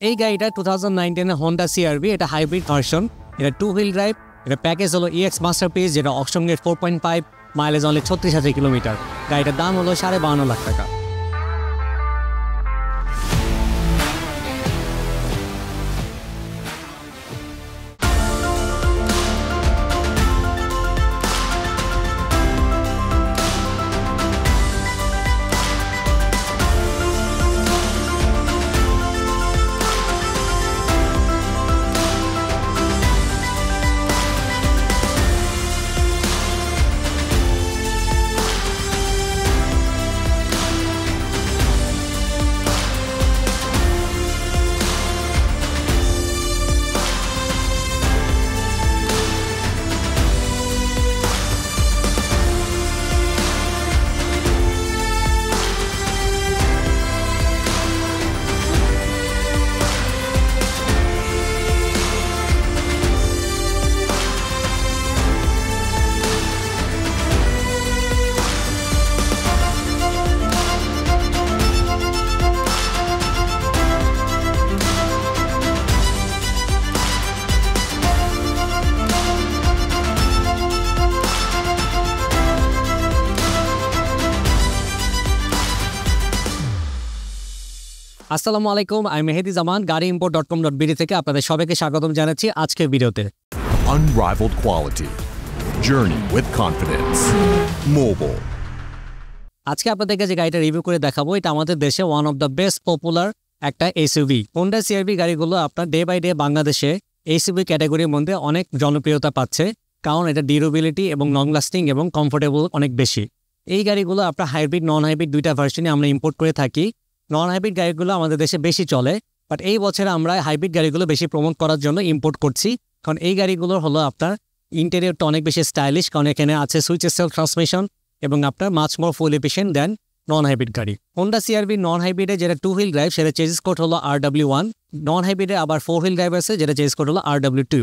এই গাড়িটা 2019 Honda CR-V, এটা হাইব্রিড ভার্সন, এটা 2 হুইল ড্রাইভ, এটা প্যাকেজ হলো EX মাস্টারপিস, যেটা option gate 4.5, mileage only 36,000 kilometre. গাড়িটার দাম হলো 52.5 লাখ টাকা। আসসালামু আলাইকুম, আমি মেহেদি জামান, গাড়িimport.com.bd থেকে আপনাদের সবাইকে স্বাগতম জানাচ্ছি আজকের ভিডিওতে। Unrivaled quality. Journey with confidence. Mobile. আজকে আপনাদেরকে যে গাড়িটা রিভিউ করে দেখাবো, এটা আমাদের দেশে one of the best popular একটা এসইউভি। Honda CR-V গাড়িগুলো আপনার ডে বাই ডে বাংলাদেশে এসইউভি ক্যাটাগরির মধ্যে অনেক জনপ্রিয়তা পাচ্ছে, কারণ এটা ডিউরেবিলিটি এবং লং লাস্টিং এবং কমফোর্টেবল অনেক বেশি। এই গাড়িগুলো আপনার হাইব্রিড নন হাইব্রিড দুইটা ভার্সনে আমরা ইম্পোর্ট করে থাকি। নন হাইব্রিড গাড়িগুলো আমাদের দেশে বেশি চলে, বাট এই বছরে আমরা হাইব্রিড গাড়িগুলো বেশি প্রমোট করার জন্য ইম্পোর্ট করছি, কারণ এই গাড়িগুলোর হলো আপনার ইন্টেরিয়রটা অনেক বেশি স্টাইলিশ, কারণ এখানে আছে সুইচ সেলফ ট্রান্সমিশন এবং আপনার মাছ মোর ফুল এফিশিয়েন্ট দেন নন হাইব্রিড গাড়ি। Honda CR-V নন হাইব্রিডে যেটা 2 হুইল ড্রাইভ, সেটা চেসিস কোড হলো RW1। নন হাইব্রিডে আবার 4 হুইল ড্রাইভ আছে, যেটা চেসিস কোড হলো RW2।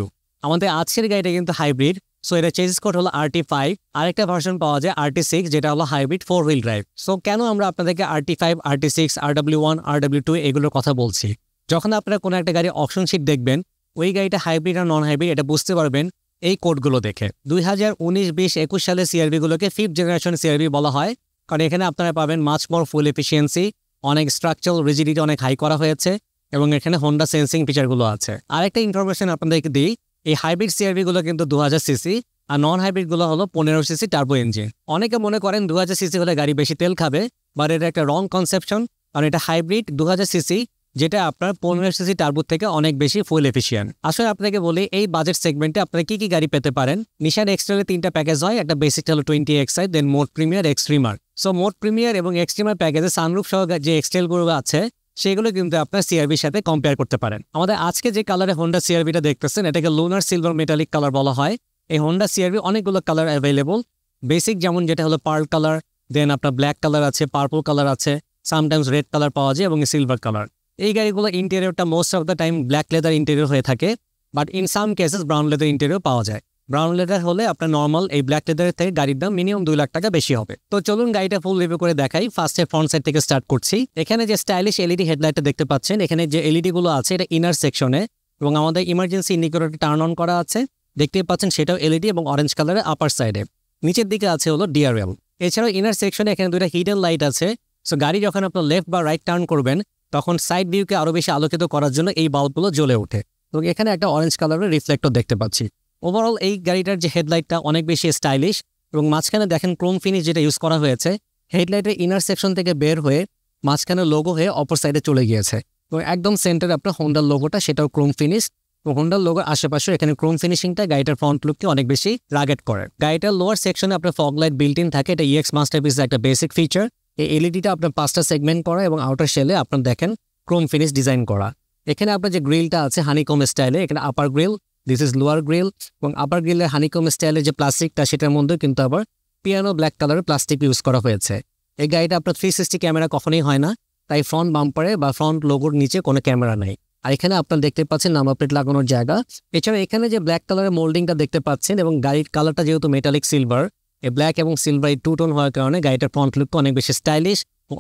আমাদের আজকের গাড়িটা কিন্তু হাইব্রিড, সো এটা চেসিস কোড হলো RT5। আরেকটা ভার্সন পাওয়া যায় RT6, যেটা হলো হাইব্রিড 4 হুইল ড্রাইভ। সো কেন আমরা আপনাদেরকে RT5, RT6, RW1, RW2 এগুলোর কথা বলছি? যখন আপনারা কোনো একটা গাড়ি অপশন শিট দেখবেন, ওই গাড়িটা হাইব্রিড আর নন হাইব্রিড এটা বুঝতে পারবেন এই কোডগুলো দেখে। 2019, 20, 21 সালে CR-V গুলোকে 5th জেনারেশন CR-V বলা হয়, কারণ এখানে আপনারা পাবেন মাচ মোর ফুল এফিসিয়েন্সি, অনেক স্ট্রাকচারাল রিজিডিটি অনেক হাই করা হয়েছে এবং এখানে হোন্ডা সেন্সিং ফিচারগুলো আছে। আরেকটা ইনফরমেশন আপনাদেরকে দিই, এই হাইব্রিড CR-V গুলো কিন্তু 2000 সিসি আর নন হাইব্রিড গুলো হলো 15 সিসি টার্বো ইঞ্জিন। অনেকে মনে করেন 2000 সিসি হলে গাড়ি বেশি তেল খাবে, বাট এটা একটা রং কনসেপশন, কারণ এটা হাইব্রিড 2000 সিসি, যেটা আপনার 15 সিসি টার্বো থেকে অনেক বেশি ফুল এফিশিয়েন্ট। আসলে আপনাকে বলি, এই বাজেট সেগমেন্টে আপনারা কি কি গাড়ি পেতে পারেন। নিশান এক্সট্রালে 3টা প্যাকেজ হয়, একটা বেসিক হলো 20xi, then mode premier, extremer. So mode premier এবং এক্সট্রিমার প্যাকেজে সানরুফ সহ যে এক্সটেলগুলো আছে সেগুলো কিন্তু আপনার CR-Vর সাথে কম্পেয়ার করতে পারেন। আমাদের আজকে যে কালারে Honda CR-Vটা দেখতেছেন, এটাকে লুনার সিলভার মেটালিক কালার বলা হয়। এই Honda CR-V অনেকগুলো কালার অ্যাভেলেবল, বেসিক যেমন যেটা হলো পার্ল কালার, দেন আপনার ব্ল্যাক কালার আছে, পার্পল কালার আছে, সামটাইমস রেড কালার পাওয়া যায় এবং সিলভার কালার। এই গাড়িগুলো ইন্টেরিয়রটা most of the time black leather interior হয়ে থাকে, but in some cases brown leather interior পাওয়া যায়। ব্রাউন লেদার হলে আপনার নর্মাল এই ব্ল্যাক লেদারের থেকে গাড়ির দাম মিনিমাম 2 লাখ টাকা বেশি হবে। তো চলুন গাড়িটা ফুল রিভিউ করে দেখাই। ফার্স্টে ফ্রন্ট সাইড থেকে স্টার্ট করছি। এখানে যে স্টাইলিশ এলইডি হেডলাইটটা দেখতে পাচ্ছেন, এখানে যে এলইডি গুলো আছে এটা ইনার সেকশনে, এবং আমাদের ইমার্জেন্সি ইন্ডিকেটরটা টার্ন অন করা আছে, দেখতে পাচ্ছেন সেটাও এলইডি এবং অরেঞ্জ কালারের আপার সাইডে। নিচের দিকে আছে হলো DRL। এছাড়াও ইনার সেকশনে এখানে 2টা হিডেন লাইট আছে। সো গাড়ি যখন আপনার লেফট বা রাইট টার্ন করবেন, তখন সাইড ভিউকে আরো বেশি আলোকিত করার জন্য এই বাল্বগুলো জ্বলে ওঠে, এবং এখানে একটা অরেঞ্জ কালারের রিফ্লেক্টর দেখতে পাচ্ছি। ওভারঅল এই গাড়িটার যে হেডলাইটটা অনেক বেশি স্টাইলিশ, এবং মাঝখানে দেখেন ক্রোম ফিনিশ যেটা ইউজ করা হয়েছে। হেডলাইটের ইনার সেকশন থেকে বের হয়ে মাঝখানে লোগো হয়ে অপর সাইডে চলে গিয়েছে, এবং একদম সেন্টারে আপনার হোন্ডার লোগোটা, সেটাও ক্রোম ফিনিশ। এবং হোন্ডার লোগোর আশেপাশে এখানে ক্রোম ফিনিশিংটা গাড়িটার ফ্রন্ট লুককে অনেক বেশি রাগেট করে। গাড়িটার লোয়ার সেকশনে আপনার ফগ লাইট বিল্ট ইন থাকে, এটা EX মাস্টারপিসের একটা বেসিক ফিচার। এই এলইডিটা আপনার 5টা সেগমেন্ট করা এবং আউটার শেলে আপনার দেখেন ক্রোম ফিনিশ ডিজাইন করা। এখানে আপনার যে গ্রিলটা আছে হানিকম স্টাইলে, এখানে upper grille, this is lower grille, এবং আপার গ্রিলের হানিকম স্টাইলের যে প্লাস্টিকটা, সেটার মধ্যে কিন্তু আবার পিয়ানো ব্ল্যাক কালারের প্লাস্টিক ইউজ করা হয়েছে। এই গাড়িটা আপনার 360 ক্যামেরা কখনোই হয় না, তাই ফ্রন্ট বাম্পারে বা ফ্রন্ট লোগোর নিচে কোনো ক্যামেরা নেই। আর এখানে আপনার দেখতে পাচ্ছেন নাম্বার প্লেট লাগানোর জায়গা। এছাড়া এখানে যে ব্ল্যাক কালারের মোল্ডিংটা দেখতে পাচ্ছেন, এবং গাড়ির কালারটা যেহেতু মেটালিক সিলভার, এই ব্ল্যাক এবং সিলভার এই টু টোন হওয়ার কারণে গাড়িটার ফ্রন্ট লুকটা অনেক বেশি stylish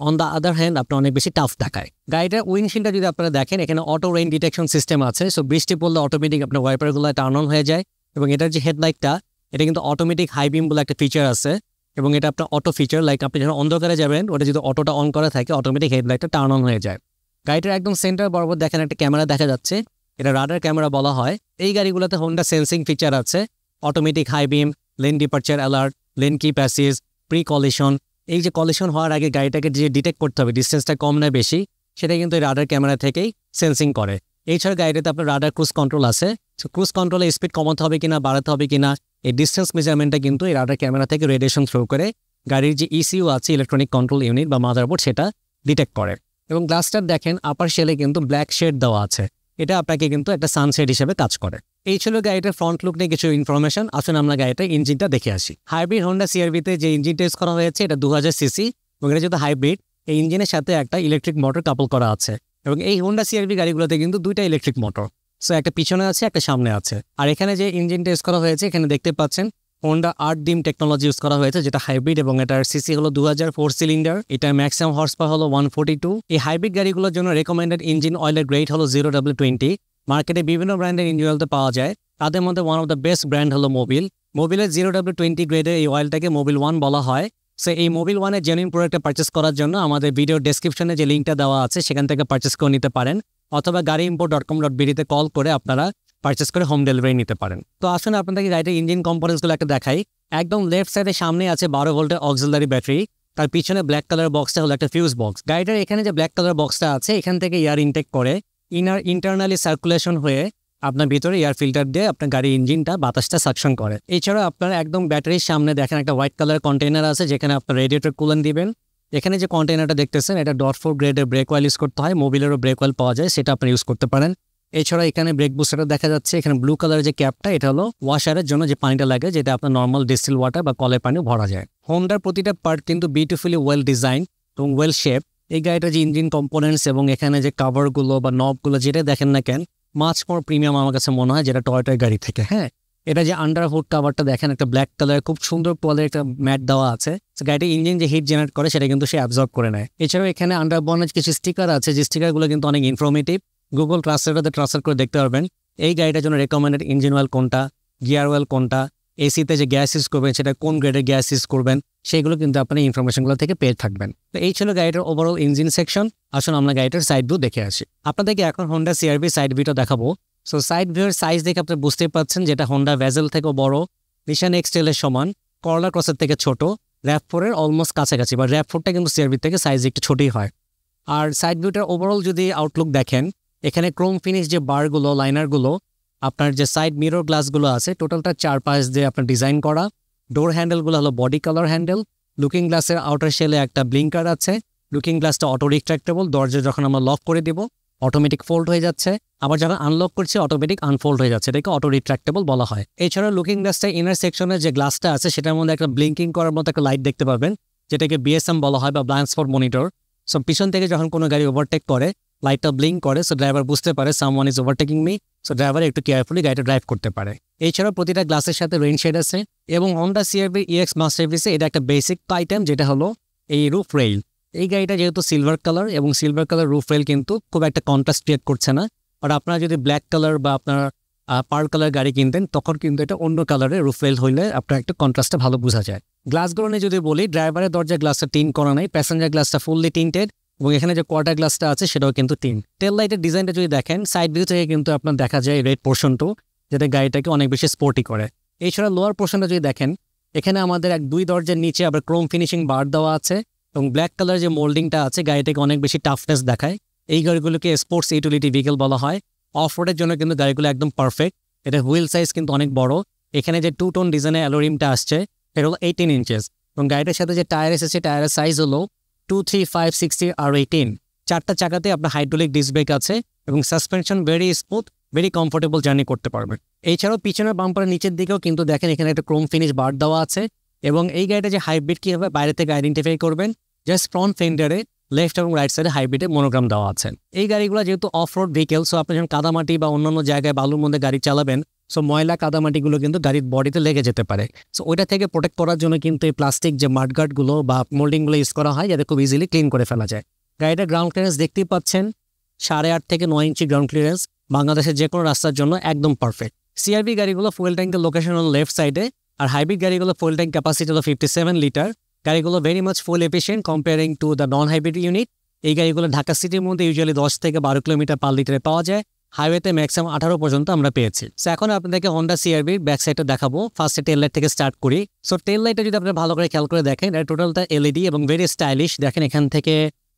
on the other hand আপনার অনেক বেশি টাফ দেখায়। গাড়িটার উইন্ডশিল্ডটা যদি আপনারা দেখেন, এখানে অটো রেইন ডিটেকশন সিস্টেম আছে। সো বৃষ্টি পড়লে অটোমেটিক আপনার ওয়াইপারগুলো টার্ন অন হয়ে যায়, এবং এটার যে হেডলাইটটা এটা কিন্তু অটোমেটিক হাই বিম বলে একটা ফিচার আছে, এবং এটা আপনার অটো ফিচার, লাইক আপনি যখন অন্ধকারে যাবেন ওটা যদি অটোটা অন করা থাকে অটোমেটিক হেডলাইটটা টার্ন অন হয়ে যায়। গাড়িটার একদম সেন্টার বরাবর দেখেন একটা ক্যামেরা দেখা যাচ্ছে, এটা রাডার ক্যামেরা বলা হয়। এই গাড়িগুলোতে হোন্ডা সেন্সিং ফিচার আছে, automatic high beam, lane departure alert, lane keep assist, pre collision. এই যে কলিশন হওয়ার আগে গাড়িটাকে যে ডিটেক্ট করতে হবে ডিস্টেন্সটা কম না বেশি, সেটা কিন্তু এই রাডার ক্যামেরা থেকেই সেন্সিং করে। এছাড়া গাড়িটাতে আপনার রাডার ক্রুজ কন্ট্রোল আছে। সো ক্রুজ কন্ট্রোলে স্পিড কমাতে হবে কিনা বাড়াতে হবে কিনা এই ডিস্টেন্স মেজারমেন্টটা কিন্তু এই রাডার ক্যামেরা থেকে রেডিয়েশন থ্রো করে গাড়ির যে ইসিইউ আছে, ইলেকট্রনিক কন্ট্রোল ইউনিট বা মাদারবোর্ড, সেটা ডিটেক্ট করে। এবং গ্লাসটার দেখেন আপার শেলে কিন্তু ব্ল্যাক শেড দেওয়া আছে, এটা আপনাকে কিন্তু একটা সানশেড হিসেবে কাজ করে। এই ছিল গাড়িটার ফ্রন্ট লুক নিয়ে কিছু ইনফরমেশন। আসুন আমরা গাড়িটার ইঞ্জিনটা দেখে আসি। হাইব্রিড হোন্ডা সিআরভিতে যে ইঞ্জিন টেস্ট করা হয়েছে এটা 2000 সিসি, এবং এটা যেহেতু হাইব্রিড, এই ইঞ্জিনের সাথে একটা ইলেকট্রিক মোটর কাপল করা আছে। এবং এই হোন্ডা সিআরভি গাড়িগুলোতে কিন্তু দুইটা ইলেকট্রিক মোটর, সো একটা পিছনে আছে একটা সামনে আছে। আর এখানে যে ইঞ্জিন টেস্ট করা হয়েছে এখানে দেখতে পাচ্ছেন হোন্ডা আর্ট-ডিম টেকনোলজি ইউজ করা হয়েছে, যেটা হাইব্রিড, এবং এটার সিসি হলো 2004 সিলিন্ডার। এটার ম্যাক্সিমাম হর্স পাওয়ার হলো 142। এই হাইব্রিড গাড়িগুলোর জন্য রেকমেন্ডেড ইঞ্জিন অয়েলের গ্রেড হলো 0W20। মার্কেটে বিভিন্ন ব্র্যান্ডের ইঞ্জিন অয়েল পাওয়া যায়, তাদের মধ্যে one of the best brand হলো মোবিল। মোবিলের 0W20 গ্রেডের এই অয়েলটাকে মোবিল 1 বলা হয়। সো এই মোবিল 1-এর জেনুইন প্রোডাক্টটা পারচেস করার জন্য আমাদের ভিডিও ডেসক্রিপশনে যে লিঙ্কটা দেওয়া আছে সেখান থেকে পারচেস করে নিতে পারেন, অথবা গাড়িimport.com.bd-তে কল করে আপনারা পারচেস করে হোম ডেলিভারি নিতে পারেন। তো আসলে আপনাদেরকে গাড়ির ইঞ্জিন কম্পোনেন্টসগুলো একটা দেখাই। একদম লেফট সাইডে সামনে আছে 12 ভোল্টের অক্সিলারি ব্যাটারি, তার পিছনে ব্ল্যাক কালার বক্সটা হলো একটা ফিউজ বক্স। গাড়িটার এখানে যে ব্ল্যাক কালার বক্সটা আছে এখান থেকে এয়ার ইনটেক করে ইন্টারনালি সার্কুলেশন হয়ে আপনার ভিতরে এয়ার ফিল্টার দিয়ে আপনার গাড়ির ইঞ্জিনটা বাতাসটা সাকশন করে। এছাড়াও আপনার একদম ব্যাটারির সামনে দেখেন একটা হোয়াইট কালার কন্টেনার আছে, যেখানে আপনার রেডিয়েটর কুলেন্ট দিবেন। এখানে যে কন্টেনারটা দেখতেছেন এটা .4 গ্রেডের ব্রেক অয়েল ইউজ করতে হয়, মোবিলেরও ব্রেক অয়েল পাওয়া যায়, সেটা আপনি ইউজ করতে পারেন। এছাড়া এখানে ব্রেক বুস্টারটা দেখা যাচ্ছে, এখানে ব্লু কালার যে ক্যাপটা এটা হলো ওয়াশারের জন্য যে পানিটা লাগে, যেটা আপনার নর্মাল ডিস্টিল ওয়াটার বা কলের পানি ভরা যায়। হোন্ডার প্রতিটা পার্ট কিন্তু বিউটিফুলি ওয়েল ডিজাইন এবং ওয়েল শেপ। এই গাড়িটার যে ইঞ্জিন কম্পোনেন্টস এবং এখানে যে কাভারগুলো বা নবগুলো যেটা দেখেন না কেন, মাছ মোর প্রিমিয়াম আমার কাছে মনে হয়, যেটা টয়োটার গাড়ি থেকে। হ্যাঁ, এটা যে আন্ডার হুড কাভারটা দেখেন একটা ব্ল্যাক কালার খুব সুন্দর কোয়ালিটির একটা ম্যাট দেওয়া আছে। গাড়িটির ইঞ্জিন যে হিট জেনারেট করে সেটা কিন্তু সে অ্যাবজর্ব করে নেয়। এছাড়াও এখানে আন্ডার বনেট কিছু স্টিকার আছে, যে স্টিকারগুলো কিন্তু অনেক ইনফরমেটিভ। গুগল ট্রান্সলেটরতে ট্রান্সলেট করে দেখতে পারবেন এই গাড়িটার জন্য রেকমেন্ডেড ইঞ্জিন অয়েল কোনটা, গিয়ার অয়েল কোনটা, এসিতে যে গ্যাস ইউজ করবেন সেটা কোন গ্রেডের গ্যাস ইউজ করবেন, সেগুলো কিন্তু আপনি ইনফরমেশনগুলো থেকে পেয়ে থাকবেন। তো এই ছিল গাড়িটার ওভারঅল ইঞ্জিন সেকশন। আসুন আমরা গাড়িটার সাইড ভিউ দেখে আসি। আপনাদেরকে এখন হোন্ডা সিআরভি সাইড ভিউটা দেখাবো। সো সাইড ভিউর সাইজ দেখে আপনি বুঝতেই পারছেন যেটা হোন্ডা ভেজেল থেকেও বড়, নিশান এক্সটেলের সমান, করলা ক্রসের থেকে ছোট, র্যাপ4-এর অলমোস্ট কাছাকাছি, বা র্যাপ4টা কিন্তু সিআরভি থেকে সাইজ একটু ছোটই হয়। আর সাইড ভিউটার ওভারঅল যদি আউটলুক দেখেন, এখানে ক্রোম ফিনিশ যে বারগুলো, লাইনারগুলো, আপনার যে সাইড মিরর গ্লাসগুলো আছে, টোটালটা 4 পাশ দিয়ে আপনার ডিজাইন করা। ডোর হ্যান্ডেলগুলো হলো বডি কালার হ্যান্ডেল। লুকিং গ্লাসের আউটার শেলে একটা ব্লিঙ্কার আছে। লুকিং গ্লাসটা অটো রিট্রাক্টেবল, দরজা যখন আমরা লক করে দিব অটোমেটিক ফোল্ড হয়ে যাচ্ছে, আবার যখন আনলক করছে অটোমেটিক আনফোল্ড হয়ে যাচ্ছে, এটাকে অটো রিট্রাক্টেবল বলা হয়। এছাড়া লুকিং গ্লাসটা ইনার সেকশনের যে গ্লাসটা আছে সেটার মধ্যে একটা ব্লিঙ্কিং করার মতো একটা লাইট দেখতে পাবেন, যেটাকে বিএসএম বলা হয় বা ব্লাইন্ড স্পট মনিটর। সো পিছন থেকে যখন কোনো গাড়ি ওভারটেক করে লাইটটা ব্লিঙ্ক করে, সো ড্রাইভার বুঝতে পারে someone is overtaking me, so driver একটু কেয়ারফুলি গাড়িটা ড্রাইভ করতে পারে। এছাড়াও প্রতিটা গ্লাসের সাথে রেইন শেড আছে। এবং হোন্ডা সিআরভি EX মাস্টারপিসে এটা একটা বেসিক আইটেম, যেটা হলো এই রুফ রেইল। এই গাড়িটা যেহেতু সিলভার কালার, এবং সিলভার কালার রুফ রেল কিন্তু খুব একটা কন্ট্রাস্ট ক্রিয়েট করছে না। আর আপনারা যদি ব্ল্যাক কালার বা আপনার পার্ল কালার গাড়ি কিনতেন তখন কিন্তু এটা অন্য কালারের রুফ রেল হইলে আপনার একটা কন্ট্রাস্টটা ভালো বোঝা যায়। গ্লাসগুলো নিয়ে যদি বলি, ড্রাইভারের দরজার গ্লাসটা টিন করা নাই, প্যাসেঞ্জার গ্লাসটা ফুললি টিন্টেড, এবং এখানে যে কোয়ার্টার গ্লাসটা আছে সেটাও কিন্তু টিন। টেল লাইটের ডিজাইনটা যদি দেখেন, সাইড ভিউ থেকে কিন্তু আপনার দেখা যায় রেড পোর্শনটু, যেটা গাড়িটাকে অনেক বেশি স্পোর্টি করে। এছাড়া লোয়ার পোর্শনটা যদি দেখেন, এখানে আমাদের 2 দরজার নিচে আবার ক্রোম ফিনিশিং বার দেওয়া আছে, এবং ব্ল্যাক কালার যে মোল্ডিংটা আছে গাড়িটাকে অনেক বেশি টাফনেস দেখায়। এই গাড়িগুলোকে স্পোর্টস ইউটিলিটি ভেহিকল বলা হয়। অফ রোডের জন্য কিন্তু গাড়িগুলো একদম পারফেক্ট। এটা হুইল সাইজ কিন্তু অনেক বড়। এখানে যে 2 টোন ডিজাইনের অ্যালোরিমটা আসছে এটা হলো 18 ইঞ্চেস, এবং গাড়িটার সাথে যে টায়ার এসেছে টায়ারের সাইজ হলো 2, 3, 5, 60 আর 18। 4টা চাকাতে আপনার হাইড্রোলিক ডিস্ক ব্রেক আছে, এবং suspension very smooth, very comfortable journey করতে পারবেন। এছাড়াও পিছনের বাম্পারের নিচের দিকেও কিন্তু দেখেন এখানে একটা ক্রোম ফিনিশ বার দেওয়া আছে। এবং এই গাড়িটা যে হাইব্রিড কীভাবে বাইরে থেকে আইডেন্টিফাই করবেন, জাস্ট ফ্রন্ট ফেন্ডারে লেফট এবং রাইট সাইডে হাইব্রিডে মনোগ্রাম দেওয়া আছে। এই গাড়িগুলো যেহেতু অফ রোড ভেহিকেল, সো আপনি যখন কাদামাটি বা অন্যান্য জায়গায় বালুর মধ্যে গাড়ি চালাবেন সো ময়লা কাদামাটিগুলো কিন্তু গাড়ির বডিতে লেগে যেতে পারে। সো ওইটা থেকে প্রোটেক্ট করার জন্য কিন্তু এই প্লাস্টিক যে মাডগার্ডগুলো বা মোল্ডিংগুলো ইউজ করা হয়, যাতে খুব ইজিলি ক্লিন করে ফেলা যায়। গাড়িটার গ্রাউন্ড ক্লিয়ারেন্স দেখতেই পাচ্ছেন, 8.5 থেকে 9 ইঞ্চি গ্রাউন্ড ক্লিয়ারেন্স, বাংলাদেশের যে কোনো রাস্তার জন্য একদম পারফেক্ট। সিআরভি গাড়িগুলো ফুয়েল ট্যাঙ্কের লোকেশন হলো লেফট সাইডে, আর হাইব্রিড গাড়িগুলো ফুয়েল ট্যাঙ্ক ক্যাপাসিটি হলো 57 লিটার। গাড়িগুলো very much full efficient comparing to the non hybrid unit. এই গাড়িগুলো ঢাকা সিটির মধ্যে ইউজুয়ালি 10 থেকে 12 কিলোমিটার পার লিটারে পাওয়া যায়, হাইওয়েতে ম্যাক্সিমাম 18 পর্যন্ত আমরা পেয়েছি। সো এখন আপনাদেরকে হোন্ডা সিআরভির ব্যাক সাইডটা দেখাবো। ফার্স্টে টেল লাইট থেকে স্টার্ট করি। সো টেল লাইটটা যদি আপনারা ভালো করে খেয়াল করে দেখেন, এটা টোটালটা এলইডি এবং ভেরি স্টাইলিশ। দেখেন এখান থেকে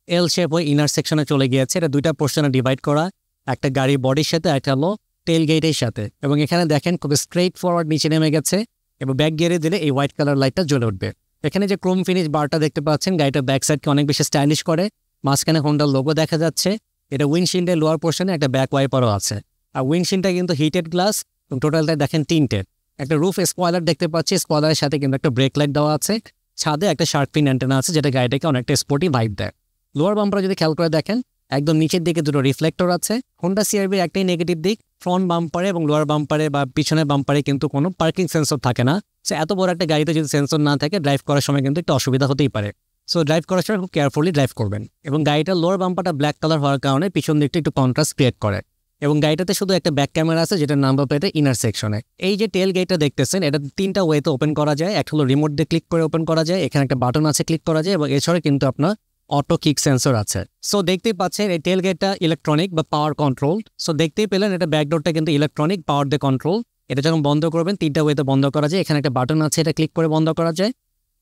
এল শেপ হয়ে ইনার সেকশনে চলে গিয়েছে। এটা দুইটা পোর্শনে ডিভাইড করা, একটা গাড়ির বডির সাথে, একটা হলো টেল গেটের সাথে। এবং এখানে দেখেন খুব স্ট্রেইট ফরওয়ার্ড নিচে নেমে গেছে, এবং ব্যাক গিয়ারে দিলে এই হোয়াইট কালার লাইটটা জ্বলে উঠবে। এখানে যে ক্রোম ফিনিশ বারটা দেখতে পাচ্ছেন, গাড়িটার ব্যাক সাইডকে অনেক বেশি স্টাইলিশ করে। মাঝখানে হোন্ডার লোগো দেখা যাচ্ছে। এটা উইন্ডশিল্ডের লোয়ার পোর্শনে একটা ব্যাক ওয়াইপারও আছে, আর উইন্ডশিল্ডটা কিন্তু হিটেড গ্লাস এবং টোটালটা দেখেন টিন্টেড। একটা রুফ স্পয়লার দেখতে পাচ্ছি, স্পয়লারের সাথে কিন্তু একটা ব্রেক লাইট দেওয়া আছে। ছাদে একটা শার্ক ফিন অ্যান্টেনা আছে, যেটা গাড়িটাকে অনেকটা স্পোর্টি ভাইব দেয়। লোয়ার বাম্পারে যদি খেয়াল করে দেখেন, একদম নিচের দিকে দুটো রিফ্লেক্টর আছে। হোন্ডা সিআরভির একটাই নেগেটিভ দিক, ফ্রন্ট বাম্পারে এবং লোয়ার বাম্পারে বা পিছনের বাম্পারে কিন্তু কোনো পার্কিং সেন্সর থাকে না। সো এত বড় একটা গাড়িতে যদি সেন্সর না থাকে, ড্রাইভ করার সময় কিন্তু একটু অসুবিধা হতেই পারে। সো ড্রাইভ করার সময় খুব কেয়ারফুলি ড্রাইভ করবেন। এবং গাড়িটার লোয়ার বাম্পারটা ব্ল্যাক কালার হওয়ার কারণে পিছন দিকটা একটু কন্ট্রাস্ট ক্রিয়েট করে। এবং গাড়িটাতে শুধু একটা ব্যাক ক্যামেরা আছে, যেটা নাম্বার প্লেটে ইনার সেকশনে। এই যে টেল গেটটা দেখতেছেন, এটা 3টা ওয়েতে ওপেন করা যায়। একটা হলো রিমোট দিয়ে ক্লিক করে ওপেন করা যায়, এখানে একটা বাটন আছে ক্লিক করা যায়, এবং এছাড়া কিন্তু আপনার অটো কিক সেন্সর আছে। সো দেখতেই পাচ্ছেন এই টেল গেটটা ইলেকট্রনিক বা পাওয়ার কন্ট্রোল। সো দেখতেই পেলেন এটা ব্যাকডোরটা কিন্তু ইলেকট্রনিক, পাওয়ার দিয়ে কন্ট্রোল। এটা যখন বন্ধ করবেন 3টা ওয়েতে বন্ধ করা যায়। এখানে একটা বাটন আছে, এটা ক্লিক করে বন্ধ করা যায়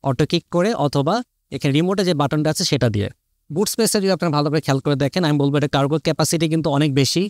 অটো কিক করে, অথবা এখানে রিমোটে যে বাটনটা আছে সেটা দিয়ে। বুট স্পেসটা যদি আপনারা ভালো করে খেয়াল করে দেখেন, আমি বলবো এটা কার্গো ক্যাপাসিটি কিন্তু অনেক বেশি।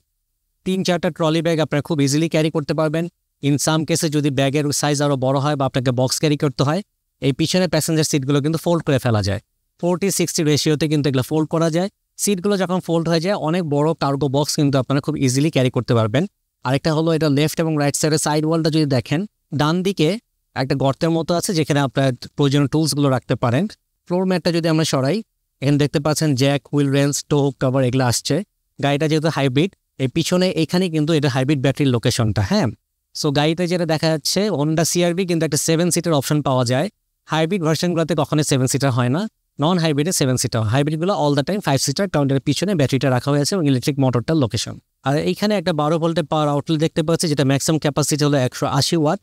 3-4টা ট্রলি ব্যাগ আপনারা খুব ইজিলি ক্যারি করতে পারবেন। ইন সাম কেসে যদি ব্যাগের সাইজ আরও বড় হয় বা আপনাকে বক্স ক্যারি করতে হয়, এই পিছনের প্যাসেঞ্জার সিটগুলো কিন্তু ফোল্ড করে ফেলা যায়। 40-60 রেশিওতে কিন্তু এগুলো ফোল্ড করা যায়। সিটগুলো যখন ফোল্ড হয়ে যায়, অনেক বড় কার্গো বক্স কিন্তু আপনারা খুব ইজিলি ক্যারি করতে পারবেন। আরেকটা হলো এটা লেফট এবং রাইট সাইডের সাইড ওয়ালটা যদি দেখেন, ডান দিকে একটা গর্তের মতো আছে, যেখানে আপনার প্রয়োজনীয় টুলসগুলো রাখতে পারেন। ফ্লোর ম্যাটটা যদি আমরা সরাই, এখানে দেখতে পাচ্ছেন জ্যাক, হুইল রেঞ্চ, টো কভার এগুলো আসছে। গাড়িটা যেহেতু হাইব্রিড, এই পিছনে এখানে কিন্তু এটা হাইব্রিড ব্যাটারির লোকেশনটা। হ্যাঁ, সো গাড়িতে যেটা দেখা যাচ্ছে, হোন্ডা সিআরভি কিন্তু একটা 7 সিটার অপশন পাওয়া যায়। হাইব্রিড ভার্সনগুলোতে কখনোই 7 সিটার হয় না, নন হাইব্রিডে 7 সিটার। হাইব্রিডগুলো অল দ্য টাইম 5 সিটার, কারণ এর পিছনে ব্যাটারিটা রাখা হয়েছে এবং ইলেকট্রিক মোটরটার লোকেশন। আর এইখানে একটা 12 ভোল্টের পাওয়ার আউটলেট দেখতে পাচ্ছি, যেটা ম্যাক্সিমাম ক্যাপাসিটি হলো 180 ওয়াট।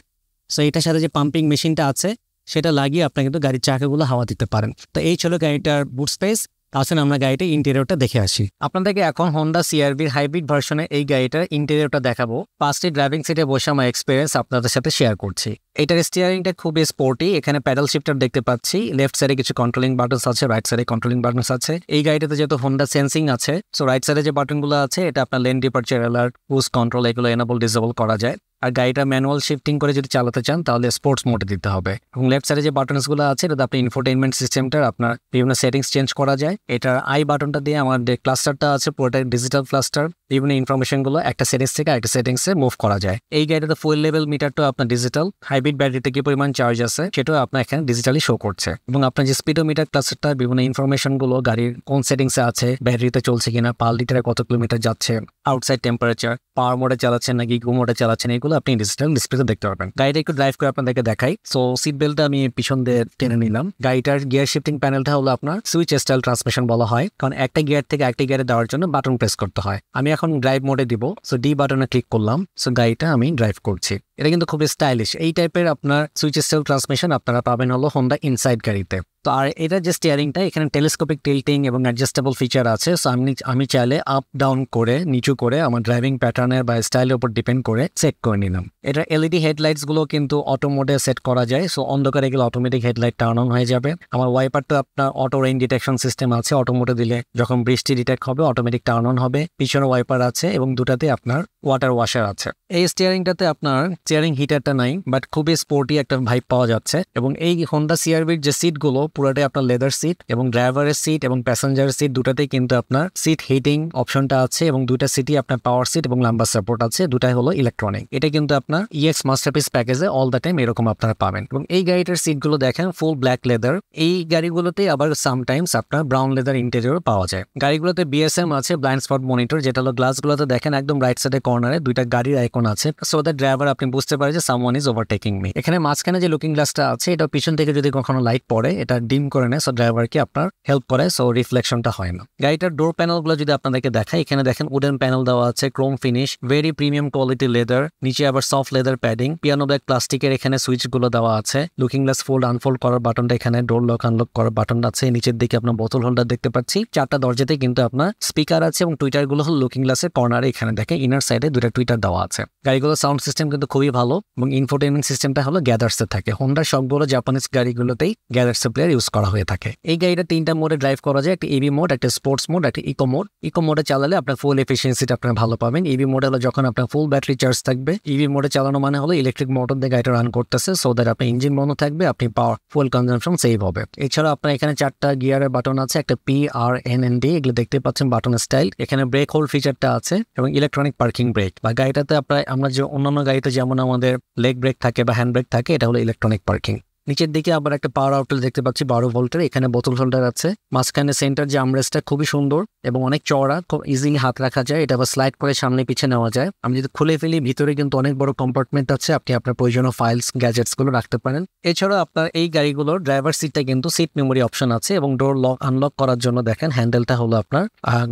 সো এটার সাথে যে পাম্পিং মেশিনটা আছে, সেটা লাগিয়ে আপনি কিন্তু গাড়ির চাকাগুলো হাওয়া দিতে পারেন। তো এই ছিল গাড়িটার বুট স্পেস। আসলে আমরা গাড়িটার ইন্টেরিয়রটা দেখে আসি। আপনাদেরকে এখন হোন্ডা সিআরভির হাইব্রিড ভার্সনে এই গাড়িটার ইন্টেরিয়রটা দেখাবো। 5টি ড্রাইভিং সিটে বসে আমার এক্সপিরিয়েন্স আপনাদের সাথে শেয়ার করছি। এটার স্টিয়ারিংটা খুবই স্পোর্টি। এখানে প্যাডাল শিফটার দেখতে পাচ্ছি, লেফট সাইডে কিছু কন্ট্রোলিং বাটনস আছে, রাইট সাইডে কন্ট্রোলিং বাটনস আছে। এই গাড়িটাতে যেহেতু হোন্ডা সেন্সিং আছে, সো রাইট সাইডে যে বাটনগুলো আছে, এটা আপনার lane departure alert, push control, এগুলো এনেবল ডিসেবল করা যায়। আর গাড়িটা ম্যানুয়াল শিফটিং করে যদি চালাতে চান, তাহলে স্পোর্টস মোডে দিতে হবে। এবং লেফট সাইডে যে বাটনসগুলো আছে, এটাতে আপনি ইনফোটেইনমেন্ট সিস্টেমটার আপনার বিভিন্ন সেটিংস চেঞ্জ করা যায়। এটার আই বাটনটা দিয়ে আমার যে ক্লাস্টারটা আছে, পুরোটা ডিজিটাল ক্লাস্টার, বিভিন্ন ইনফরমেশনগুলো একটা সেটিংস থেকে আরেকটা সেটিংসে মুভ করা যায়। এই গাড়িটাতে ফুয়েল লেভেল মিটারটাও আপনার ডিজিটাল। হাইব্রিড ব্যাটারিতে কি পরিমাণ চার্জ আছে, সেটাও আপনার এখানে ডিজিটালি শো করছে। এবং আপনার যে স্পিডোমিটার ক্লাস্টারটা, বিভিন্ন ইনফরমেশনগুলো, গাড়ির কোন সেটিংসে আছে, ব্যাটারিতে চলছে কিনা, পার লিটারে কত কিলোমিটার যাচ্ছে, আউটসাইড টেম্পারেচার, পাওয়ার মোডে চালাচ্ছেন নাকি গো মোডে চালাচ্ছেন, এগুলো আপনি ডিজিটাল ডিসপ্লেতে দেখতে পারবেন। গাড়িটা একটু ড্রাইভ করে আপনাদেরকে দেখাই। সো সিট বেল্টটা আমি পিছন দিয়ে টেনে নিলাম। গাড়িটার গিয়ার শিফটিং প্যানেলটা হলো আপনার সুইচ স্টাইল ট্রান্সমিশন বলা হয়, কারণ একটা গিয়ার থেকে একটা গিয়ারে দেওয়ার জন্য বাটন প্রেস করতে হয়। আমি এখন ড্রাইভ মোডে দিব, সো ডি বাটনে ক্লিক করলাম। সো গাড়িটা আমি ড্রাইভ করছি। এটা কিন্তু খুব স্টাইলিশ। এই টাইপের আপনার সুইচ স্টাইল ট্রান্সমিশন আপনারা পাবেন হলো হোন্ডা ইনসাইড গাড়িতে। তো আর এটা যে স্টিয়ারিংটা, এখানে টেলিস্কোপিক টিল্টিং এবং অ্যাডজাস্টেবল ফিচার আছে। সো আমি চাইলে আপ ডাউন করে, নিচু করে, আমার ড্রাইভিং প্যাটার্নের বা স্টাইলের উপর ডিপেন্ড করে সেট করে নিলাম। এটা এলইডি হেডলাইটস গুলো কিন্তু অটো মোডে সেট করা যায়। সো অন্ধকারে গেলে অটোমেটিক হেডলাইট টার্ন অন হয়ে যাবে। আমার ওয়াইপারটা আপনার অটো রেইন ডিটেকশন সিস্টেম আছে, অটো মোডে দিলে যখন বৃষ্টি ডিটেক্ট হবে অটোমেটিক টার্ন অন হবে। পিছনে ওয়াইপার আছে এবং দুটাতে আপনার ওয়াটার ওয়াশার আছে। এই স্টিয়ারিংটাতে আপনার চেয়ারিং হিটারটা নাই, বাট খুবই স্পোর্টি একটা ভাইব পাওয়া যাচ্ছে। এবং এই হোন্ডা সিআরভির যে সিটগুলো পুরোটাই আপনার লেদার সিট, এবং ড্রাইভারের সিট এবং প্যাসেঞ্জারের সিট দুটাতেই কিন্তু আপনার সিট হিটিং অপশনটা আছে, এবং দুটা সিটই আপনার পাওয়ার সিট এবং লাম্বার সাপোর্ট আছে, দুটাই হলো ইলেকট্রনিক। এটা কিন্তু আপনার EX মাস্টারপিস প্যাকেজে অল দ্য টাইম এরকম আপনারা পাবেন। এবং এই গাড়িটার সিটগুলো দেখেন ফুল ব্ল্যাক লেদার। এই গাড়িগুলোতে আবার সামটাইমস আপনার ব্রাউন লেদার ইন্টেরিয়র পাওয়া যায়। গাড়িগুলোতে BSM আছে, ব্লাইন্ড স্পট মনিটর, যেটা হলো গ্লাসগুলোতে দেখেন একদম রাইট সাইডে কর্নারে দুইটা গাড়ির আইকন আছে, সো দ্যাট ড্রাইভার আপনি বুঝতে পারে যে সামওয়ান ইজ ওভারটেকিং মি। এখানে মাঝখানে যে লুকিং গ্লাসটা আছে এটা পিছন থেকে যদি কখনো লাইট পড়ে এটা ডিম করে নেয়, সো ড্রাইভারকে আপনার হেল্প করে, সো রিফ্লেকশনটা হয় না। গাড়িটার ডোর প্যানেলগুলো যদি আপনাদেরকে দেখায়, এখানে দেখেন উডেন প্যানেল দেওয়া আছে, Chrome finish, very premium quality leather, নিচে আবার soft leather padding, piano black প্লাস্টিকের এখানে সুইচগুলো দেওয়া আছে, লুকিং গ্লাস ফোল্ড আনফোল্ড করার বাটনটা এখানে, ডোর লক আনলক করার বাটন আছে, নিচের দিকে আপনার বোতল হোল্ডার দেখতে পাচ্ছি, চারটা দরজাতে কিন্তু আপনার স্পিকার আছে, এবং টুইটার গুলো হলো লুকিং গ্লাসের কর্নারে এখানে দেখেন ইনার সাইডে দুইটা টুইটার দেওয়া আছে। গাড়িগুলোর সাউন্ড সিস্টেম কিন্তু খুবই ভালো, এবং ইনফোটেনমেন্ট সিস্টেমটা হলো গ্যাদার্স এর থাকে। হোন্ডার সবগুলো জাপানিজ গাড়িগুলোতেই গ্যাদার্স প্লেয়ার ইউজ করা হয়ে থাকে। এই গাড়িটা তিনটা মোডে ড্রাইভ করা যায়, একটা ইভি মোড, একটা স্পোর্টস মোড, একটা ইকো মোড। ইকো মোডে চালালে আপনার ফুল এফিসিয়েন্সিটা আপনার ভালো পাবেন। ইভি মোড হলো যখন আপনার ফুল ব্যাটারি চার্জ থাকবে। ইভি মোডে চালানো মানে হলো ইলেকট্রিক মোটর দিয়ে গাড়িটা রান করতেছে, সো দ্যাট আপনার ইঞ্জিন বন্ধ থাকবে, আপনি পাওয়ার ফুল কনজাম্পশন সেভ হবে। এছাড়া আপনার এখানে চারটা গিয়ারের বাটন আছে, একটা PRNND, এগুলো দেখতে পাচ্ছেন বাটনের স্টাইল। এখানে ব্রেক হোল্ড ফিচারটা আছে, এবং ইলেকট্রনিক পার্কিং ব্রেক। বা গাড়িটাতে আমরা যে অন্যান্য গাড়িতে যেমন আমাদের লেগ ব্রেক থাকে বা হ্যান্ড ব্রেক থাকে, এটা হলো ইলেকট্রনিক পার্কিং। নিচের দিকে আবার একটা পাওয়ার আউটলেট দেখতে পাচ্ছি 12 ভোল্টের, এখানে বোতল হোল্ডার আছে। মাঝখানে সেন্টার যে আমরেস্টটা খুবই সুন্দর এবং অনেক চওড়া, খুব ইজিলি হাত রাখা যায়, এটা আবার স্লাইড করে সামনে পিছিয়ে নেওয়া যায়। আমি যদি খুলে ফেলি, ভিতরে কিন্তু অনেক বড় কম্পার্টমেন্ট আছে, আপনি আপনার প্রয়োজনীয় ফাইলস গ্যাজেটস গুলো রাখতে পারেন। এছাড়াও আপনার এই গাড়িগুলোর ড্রাইভার সিটটা কিন্তু সিট মেমোরি অপশন আছে, এবং ডোর লক আনলক করার জন্য দেখেন হ্যান্ডেলটা হলো আপনার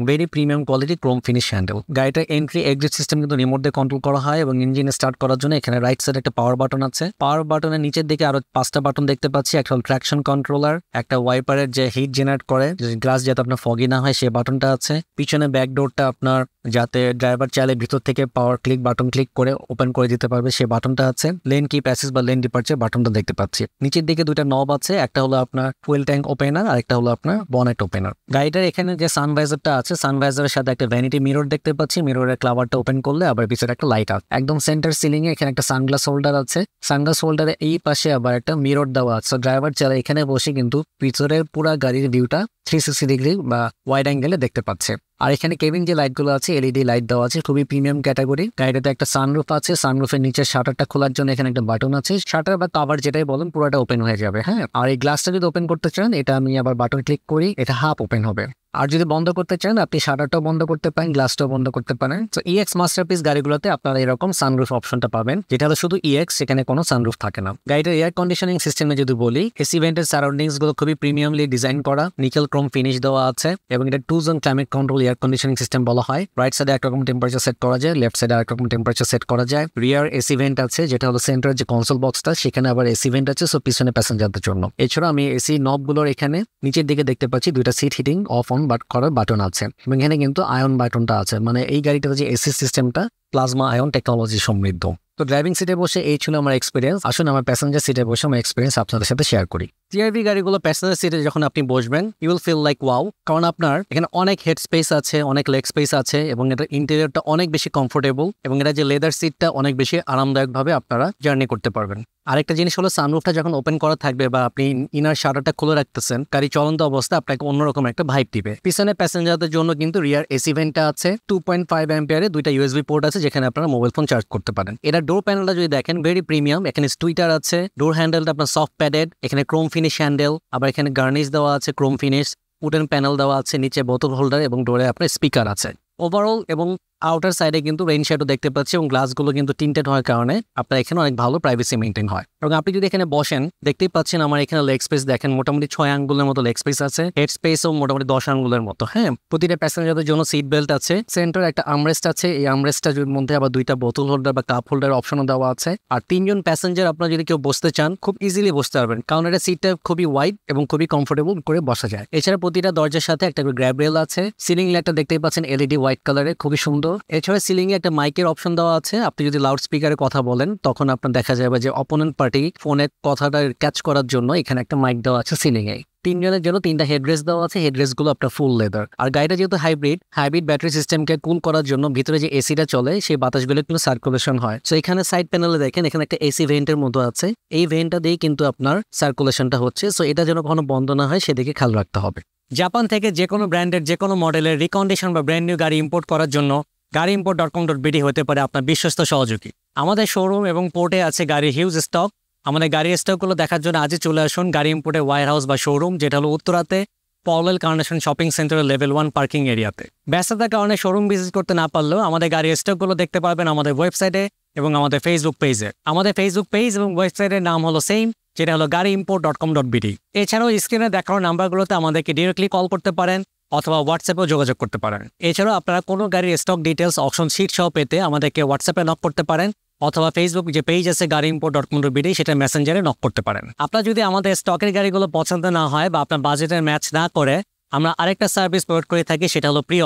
very premium quality Chrome finish handle. গাড়িটার এন্ট্রি এক্সিট সিস্টেম কিন্তু রিমোট দিয়ে কন্ট্রোল করা হয়, এবং ইঞ্জিন স্টার্ট করার জন্য এখানে রাইট সাইডে একটা পাওয়ার বাটন আছে। পাওয়ার বাটনের নিচের দিকে আরো 5টা বাটন দেখতে পাচ্ছি, একটা ট্র্যাকশন কন্ট্রোলার, একটা ওয়াইপারের যে হিট জেনারেট করে গ্লাস যাতে আপনার ফগি না হয় সেই বাটনটা আছে। পিছনে ব্যাক ডোরটা আপনার যাতে ড্রাইভার চাইলে ভিতর থেকে পাওয়ার ক্লিক বাটন ক্লিক করে ওপেন করে দিতে পারবে সেই বাটনটা আছে। লেন কি প্যাসেজ বা লেন ডিপার্চার বাটনটা দেখতে পাচ্ছি। নিচের দিকে দুইটা নব আছে, একটা হলো আপনার ফুয়েল ট্যাঙ্ক ওপেনার আর একটা হলো আপনার বনেট ওপেনার। গাড়িটার এখানে যে সানভাইজারটা আছে, সানভাইজারের সাথে একটা ভ্যানিটি মিরর দেখতে পাচ্ছি, মিররের ক্লাবারটা ওপেন করলে আবার পিছনে একটা লাইট আছে। একদম সেন্টার সিলিং এ এখানে একটা সানগ্লাস হোল্ডার আছে, সানগ্লাস হোল্ডারে এই পাশে আবার একটা মিরর দেওয়া আছে। ড্রাইভার চাইলে এখানে বসে কিন্তু পিছনের পুরো গাড়ির ভিউটা 360 ডিগ্রি বা ওয়াইড অ্যাঙ্গেলে দেখতে পাচ্ছে। আর এখানে কেবিন যে লাইটগুলো আছে LED লাইট দেওয়া আছে, খুবই প্রিমিয়াম ক্যাটাগরি। গাড়িটাতে একটা সানরুফ আছে, সানরুফের নিচে শাটারটা খোলার জন্য এখানে একটা বাটন আছে, শাটার বা কভার যেটাই বলেন পুরোটা ওপেন হয়ে যাবে। হ্যাঁ, আর এই গ্লাসটা যদি ওপেন করতে চান, এটা আমি আবার বাটন ক্লিক করি, এটা হাফ ওপেন হবে। আর যদি বন্ধ করতে চান, আপনি শাটারটাও বন্ধ করতে পারেন, গ্লাসটাও বন্ধ করতে পারেন। তো EX মাস্টারপিস গাড়িগুলোতে আপনারা এরকম সানরুফ অপশনটা পাবেন, যেটা হলো শুধু EX, সেখানে কোনো সানরুফ থাকে না। গাড়িটার এয়ার কন্ডিশনিং সিস্টেমে যদি বলি, এসি ভেন্টের সারাউন্ডিংস গুলো খুবই প্রিমিয়ামলি ডিজাইন করা, নিকেল ক্রোম ফিনিশ দেওয়া আছে, এবং এটা 2 zone climate control air conditioning system বলা হয়। রাইট সাইডে একরকম টেম্পারেচার সেট করা যায়, লেফট সাইডে আরেকরকম টেম্পারেচার সেট করা যায়। রিয়ার এসি ভেন্ট আছে, যেটা হলো সেন্টার যে কনসোল বক্সটা, সেখানে আবার এসি ভেন্ট আছে, সো পিছনে প্যাসেঞ্জারদের জন্য। এছাড়া আমি এসি নবগুলোর এখানে নিচের দিকে দেখতে পাচ্ছি দুইটা seat heating off on but করার বাটন আছে, এবং এখানে কিন্তু আয়ন বাটনটা আছে, মানে এই গাড়িটার যে এসি সিস্টেমটা প্লাজমা আয়ন টেকনোলজি সমৃদ্ধ। তো ড্রাইভিং সিটে বসে এই ছিল আমার এক্সপিরিয়েন্স। আসুন আমার প্যাসেঞ্জার সিটে বসে আমার এক্সপিরিয়েন্স আপনাদের সাথে শেয়ার করি। CR-V গাড়িগুলো প্যাসেঞ্জার সিটে যখন আপনি বসবেন, you will feel like wow, কারণ আপনার এখানে অনেক হেড স্পেস আছে, অনেক লেগ স্পেস আছে, এবং এটা ইন্টেরিয়রটা অনেক বেশি কমফোর্টেবল, এবং এটা যে লেদার সিটটা অনেক বেশি আরামদায়কভাবে আপনারা জার্নি করতে পারবেন। আরেকটা জিনিস হলো সানরুফটা যখন ওপেন করা থাকবে বা আপনি ইনার শাটারটা খুলে রাখতেছেন, গাড়ি চলন্ত অবস্থা আপনাকে অন্যরকম একটা ভাইব দিবে। পিছনে প্যাসেঞ্জারদের জন্য কিন্তু রিয়ার এসি ভেন্টটা আছে, 2.5 অ্যাম্পিয়ারে দুইটা USB পোর্ট আছে, যেখানে আপনারা মোবাইল ফোন চার্জ করতে পারেন। এটা ডোর প্যানেলটা যদি দেখেন ভেরি প্রিমিয়াম, এখানে টুইটার আছে, ডোর হ্যান্ডেলটা আপনার সফট প্যাডেড, এখানে ক্রোম ফিনিশ হ্যান্ডেল, আবার এখানে গার্নিশ দেওয়া আছে ক্রোম ফিনিশ, উডেন প্যানেল দেওয়া আছে, নিচে বোতল হোল্ডার এবং ডোরে আপনার স্পিকার আছে। ওভারঅল এবং আউটার সাইডে কিন্তু রেইন শ্যাডো দেখতে পাচ্ছি, এবং গ্লাসগুলো কিন্তু টিন্টেড হওয়ার কারণে আপনার এখানে অনেক ভালো প্রাইভেসি মেইনটেইন হয়। এবং আপনি যদি এখানে বসেন, দেখতেই পাচ্ছেন আমার এখানে লেগ স্পেস দেখেন মোটামুটি 6 আঙ্গুলের মতো লেগ স্পেস আছে, হেড স্পেসও মোটামুটি 10 আঙ্গুলের মতো। হ্যাঁ, প্রতিটা প্যাসেঞ্জারদের জন্য সিট বেল্ট আছে, সেন্টার একটা আমরেস্ট আছে, এই আমরেস্টটার মধ্যে আবার দুইটা বোতল হোল্ডার বা কাপ হোল্ডার অপশনও দেওয়া আছে। আর 3 জন প্যাসেঞ্জার আপনারা যদি কেউ বসতে চান, খুব ইজিলি বসতে পারবেন, কারণ এটা সিটটা খুবই ওয়াইড এবং খুবই কমফোর্টেবল করে বসা যায়। এছাড়া প্রতিটা দরজার সাথে একটা গ্র্যাব রেল আছে, সিলিং লাইটটা দেখতেই পাচ্ছেন LED হোয়াইট কালারে, খুবই সুন্দর। এছাড়া সিলিং এ একটা মাইকের অপশন দেওয়া আছে, আপনি যদি লাউড স্পিকারে কথা বলেন তখন আপনার দেখা যাবে যে অপোনেন্ট পার্টি ফোনের কথাটা ক্যাচ করার জন্য এখানে একটা মাইক দেওয়া আছে সিলিং এ। তিনজনের জন্য 3টা হেডরেস্ট দেওয়া আছে, হেডরেস্টগুলো আপনার ফুল লেদার। আর গাড়িটা যেহেতু হাইব্রিড ব্যাটারি সিস্টেমকে কুল করার জন্য ভিতরে যে এসিটা চলে সেই বাতাসগুলো কিন্তু সার্কুলেশন হয়। সো এখানে সাইড প্যানেলে দেখেন এখানে একটা এসি ভেন্টের মতো আছে, এই ভেন্টটা দিয়ে কিন্তু আপনার সার্কুলেশনটা হচ্ছে। সো এটা যেন কখনো বন্ধ না হয় সেদিকে খেয়াল রাখতে হবে। জাপান থেকে যে কোনো ব্র্যান্ডের যে কোনো মডেলের রিকন্ডিশন বা ব্র্যান্ড নিউ গাড়ি ইম্পোর্ট করার জন্য gareimport.com.bd হতে পারে আপনার বিশ্বস্ত সহযোগী। আমাদের শোরুম এবং পোর্টে আছে গাড়ির হিউজ স্টক। আমাদের গাড়ির স্টকগুলো দেখার জন্য আজই চলে আসুন গাড়ি ইম্পোর্টের ওয়্যার হাউস বা শোরুম, যেটা হলো উত্তরাতে পওয়েল কার্নেশন শপিং সেন্টারের লেভেল 1 পার্কিং এরিয়াতে। ব্যস্ততার কারণে শোরুম ভিজিট করতে না পারলেও আমাদের গাড়ির স্টকগুলো দেখতে পারবেন আমাদের ওয়েবসাইটে এবং আমাদের ফেসবুক পেজে। আমাদের ফেসবুক পেজ এবং ওয়েবসাইটের নাম হলো সেম, যেটা হলো gareimport.com.bd। এছাড়াও স্ক্রিনে দেখানো নাম্বারগুলোতে আমাদেরকে ডিরেক্টলি কল করতে পারেন অথবা হোয়াটসঅ্যাপেও যোগাযোগ করতে পারেন। এছাড়াও আপনারা কোনো গাড়ির স্টক ডিটেলস অপশন শিট সহ পেতে আমাদেরকে হোয়াটসঅ্যাপে নক করতে পারেন অথবা ফেসবুক যে পেজ আছে gareimport.com.bd সেটা মেসেঞ্জারে নক করতে পারেন। আপনার যদি আমাদের স্টকের গাড়িগুলো পছন্দ না হয় বা আপনার বাজেটের ম্যাচ না করে, আমরা আরেকটা সার্ভিস প্রোভাইড করে থাকি, সেটা হলো প্রি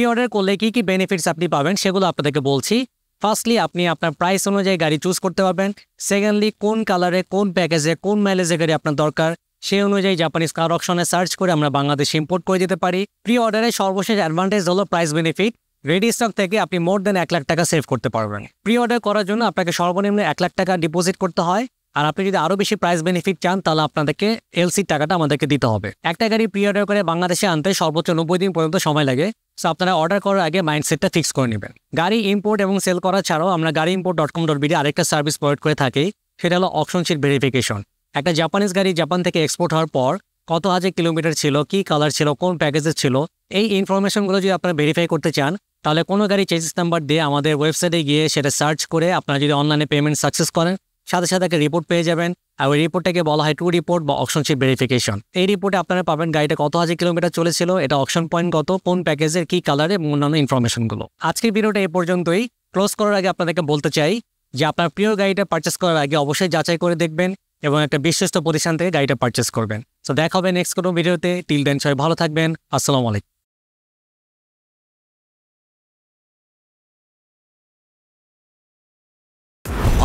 অর্ডার করলে কি বেনিফিটস আপনি পাবেন সেগুলো আপনাদেরকে বলছি। ফার্স্টলি আপনি আপনার প্রাইস অনুযায়ী গাড়ি চুজ করতে পারবেন। সেকেন্ডলি কোন কালারে, কোন প্যাকেজে, কোন মাইলেজে গাড়ি আপনার দরকার সেই অনুযায়ী জাপানিজ কার অকশনে সার্চ করে আমরা বাংলাদেশে ইম্পোর্ট করে দিতে পারি। প্রি অর্ডারের সর্বশেষ অ্যাডভান্টেজ হলো প্রাইস বেনিফিট। রেডি স্টক থেকে আপনি মোর দেন 1 লাখ টাকা সেভ করতে পারবেন। প্রি অর্ডার করার জন্য আপনাকে সর্বনিম্ন 1 লাখ টাকা ডিপোজিট করতে হয়। আর আপনি যদি আরও বেশি প্রাইস বেনিফিট চান তাহলে আপনাদেরকে এলসির টাকাটা আমাদেরকে দিতে হবে। একটা গাড়ি প্রি অর্ডার করে বাংলাদেশে আনতে সর্বোচ্চ 90 দিন পর্যন্ত সময় লাগে। সো আপনারা অর্ডার করার আগে মাইন্ডসেটটা ফিক্স করে নেবেন। গাড়ি ইম্পোর্ট এবং সেল করা ছাড়াও আমরা gareimport.com.bd আরেকটা সার্ভিস প্রোভাইড করে থাকি, সেটা হলো অকশন শিট ভেরিফিকেশন। একটা জাপানিজ গাড়ি জাপান থেকে এক্সপোর্ট হওয়ার পর কত হাজার কিলোমিটার ছিল, কি কালার ছিল, কোন প্যাকেজের ছিল, এই ইনফরমেশনগুলো যদি আপনারা ভেরিফাই করতে চান তাহলে কোনো গাড়ি চেসিস নাম্বার দিয়ে আমাদের ওয়েবসাইটে গিয়ে সেটা সার্চ করে আপনারা যদি অনলাইনে পেমেন্ট সাকসেস করেন সাথে সাথে একটা রিপোর্ট পেয়ে যাবেন। আর ওই রিপোর্টটাকে বলা হয় টু রিপোর্ট বা অকশন শিট ভেরিফিকেশন। এই রিপোর্টে আপনারা পাবেন গাড়িটা কত হাজার কিলোমিটার চলেছিল, এটা অকশন পয়েন্ট কত, কোন প্যাকেজের কি কালারে এবং অন্যান্য ইনফরমেশনগুলো। আজকের ভিডিওটা এই পর্যন্তই। ক্লোজ করার আগে আপনাদেরকে বলতে চাই যে আপনার প্রিয় গাড়িটা পারচেস করার আগে অবশ্যই যাচাই করে দেখবেন এবং একটা বিশ্বস্ত প্রতিষ্ঠান থেকে গাড়িটা পারচেস করবেন। সো দেখা হবে নেক্সট কোনো ভিডিওতে। টিল দেন সবাই ভালো থাকবেন। আসসালামু আলাইকুম।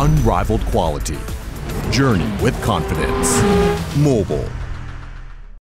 Unrivaled quality. Journey with confidence. Mobile.